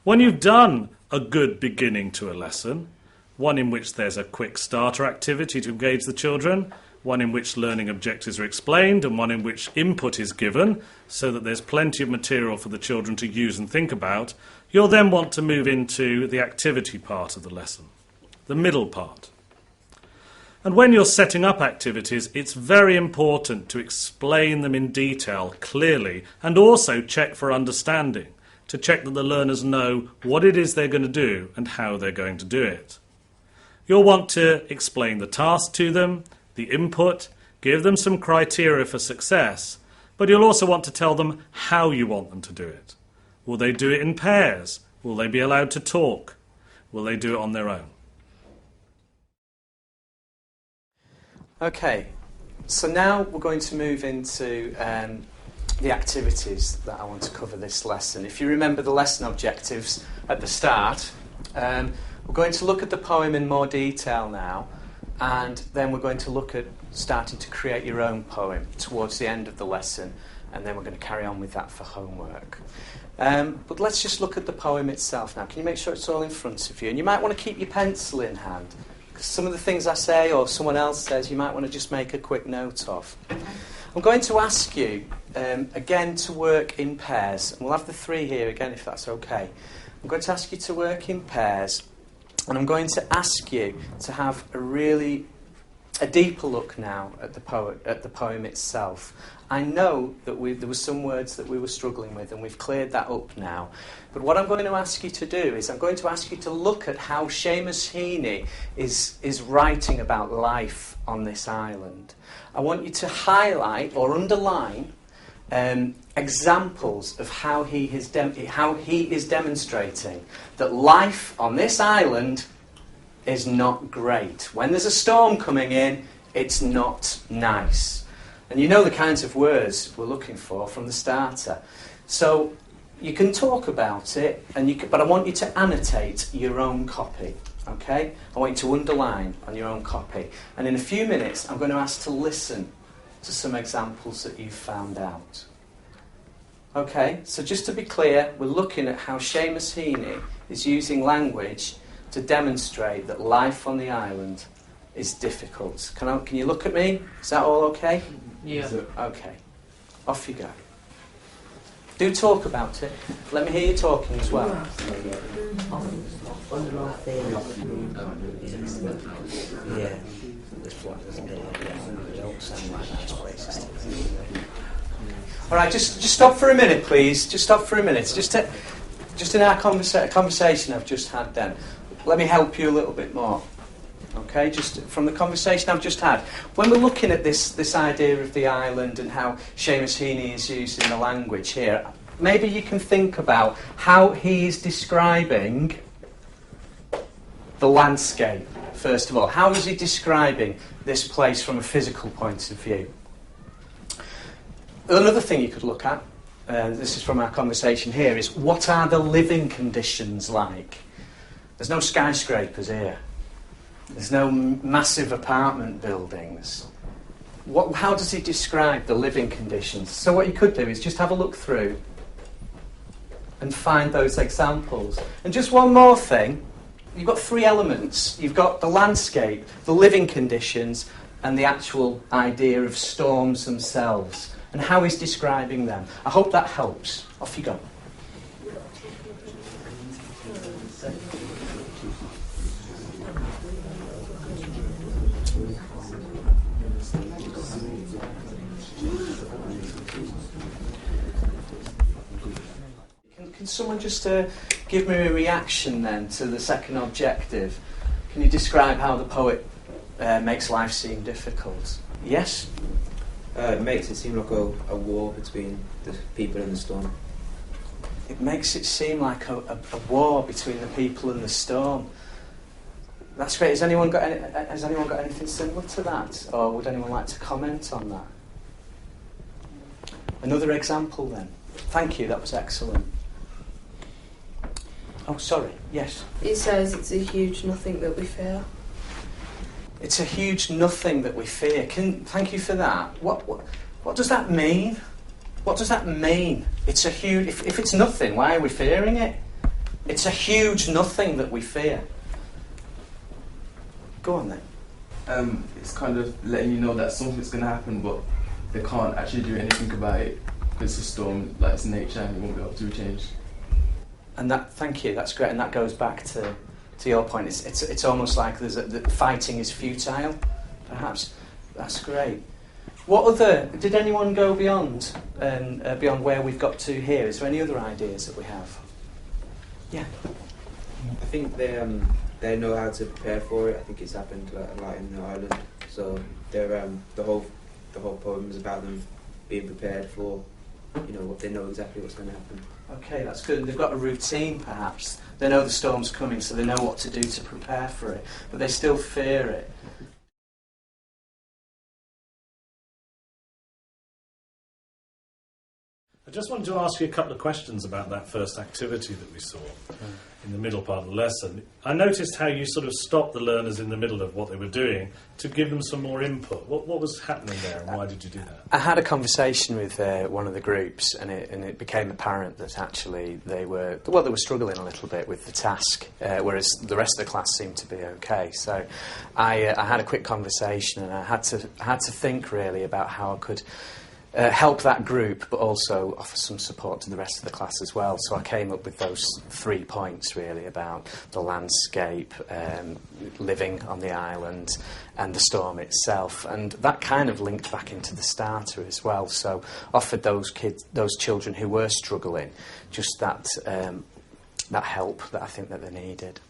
When you've done a good beginning to a lesson, one in which there's a quick starter activity to engage the children, one in which learning objectives are explained, and one in which input is given, so that there's plenty of material for the children to use and think about, you'll then want to move into the activity part of the lesson, the middle part. And when you're setting up activities, it's very important to explain them in detail, clearly, and also check for understanding, to check that the learners know what it is they're going to do and how they're going to do it. You'll want to explain the task to them, the input, give them some criteria for success, but you'll also want to tell them how you want them to do it. Will they do it in pairs? Will they be allowed to talk? Will they do it on their own? Okay, so now we're going to move into the activities that I want to cover this lesson. If you remember the lesson objectives at the start, we're going to look at the poem in more detail now, and then we're going to look at starting to create your own poem towards the end of the lesson, and then we're going to carry on with that for homework. But let's just look at the poem itself now. Can you make sure it's all in front of you? And you might want to keep your pencil in hand, because some of the things I say or someone else says you might want to just make a quick note of. I'm going to ask you, again, to work in pairs. And we'll have the three here again, if that's okay. I'm going to ask you to work in pairs, and I'm going to ask you to have a deeper look now at the poem itself. I know that there were some words that we were struggling with, and we've cleared that up now. But what I'm going to ask you to do is I'm going to ask you to look at how Seamus Heaney is writing about life on this island. I want you to highlight or underline examples of how he is demonstrating that life on this island is not great. When there's a storm coming in, it's not nice. And you know the kinds of words we're looking for from the starter. So you can talk about it, but I want you to annotate your own copy. Okay? I want you to underline on your own copy. And in a few minutes, I'm going to ask to listen to some examples that you've found out. Okay? So just to be clear, we're looking at how Seamus Heaney is using language to demonstrate that life on the island is difficult. Can you look at me? Is that all okay? Yeah. Okay. Off you go. Do talk about it. Let me hear you talking as well. Yeah. All right, just stop for a minute, please. Just stop for a minute. Just in our conversation I've just had then. Let me help you a little bit more. Okay, just from the conversation I've just had. When we're looking at this idea of the island and how Seamus Heaney is using the language here, maybe you can think about how he is describing the landscape, first of all. How is he describing this place from a physical point of view? Another thing you could look at, this is from our conversation here, is what are the living conditions like? There's no skyscrapers here. There's no massive apartment buildings. How does he describe the living conditions? So what you could do is just have a look through and find those examples. And just one more thing, you've got three elements. You've got the landscape, the living conditions, and the actual idea of storms themselves, and how he's describing them. I hope that helps. Off you go. Can someone just give me a reaction then to the second objective? Can you describe how the poet makes life seem difficult? Yes? It makes it seem like a war between the people and the storm. It makes it seem like a war between the people and the storm. That's great. Has anyone got anything similar to that? Or would anyone like to comment on that? Another example then. Thank you, that was excellent. Oh, sorry, yes. It says it's a huge nothing that we fear. It's a huge nothing that we fear. Thank you for that. What does that mean? What does that mean? It's a huge... If it's nothing, why are we fearing it? It's a huge nothing that we fear. Go on then. It's kind of letting you know that something's going to happen, but they can't actually do anything about it because it's a storm, like it's nature, and you won't be able to change. And that, thank you, that's great, and that goes back to your point. It's almost like that fighting is futile, perhaps. That's great. What other? Did anyone go beyond where we've got to here? Is there any other ideas that we have? Yeah. I think they know how to prepare for it. I think it's happened a lot in Ireland. So they're the whole poem is about them being prepared for, what they know exactly what's going to happen. Okay, that's good. They've got a routine, perhaps. They know the storm's coming, so they know what to do to prepare for it, but they still fear it. I just wanted to ask you a couple of questions about that first activity that we saw in the middle part of the lesson. I noticed how you sort of stopped the learners in the middle of what they were doing to give them some more input. What was happening there, and why did you do that? I had a conversation with one of the groups, and it became apparent that actually they were struggling a little bit with the task, whereas the rest of the class seemed to be okay. So I had a quick conversation, and I had to think really about how I could help that group, but also offer some support to the rest of the class as well. So I came up with those 3 points really about the landscape, living on the island, and the storm itself. And that kind of linked back into the starter as well. So offered those children who were struggling, just that help that I think that they needed.